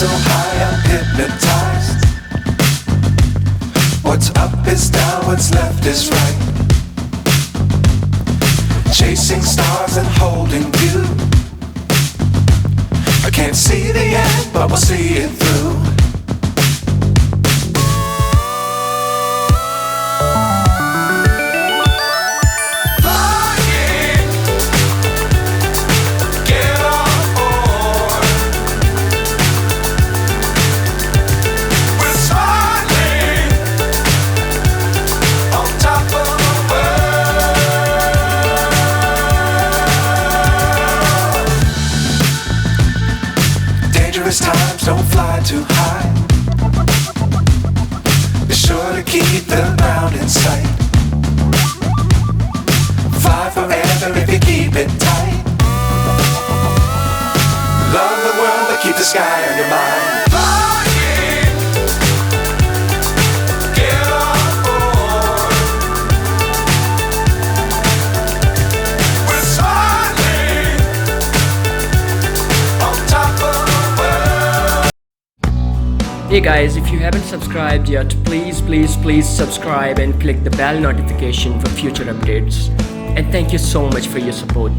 so high I'm hypnotized. What's up is down, what's left is right. Chasing stars and holding you. I can't see the end, but we'll see it through. Times don't fly too high. Be sure to keep the ground in sight. Fly forever if you keep it tight. Love the world but keep the sky on your mind. Hey guys, if you haven't subscribed yet, please subscribe and click the bell notification for future updates. And thank you so much for your support.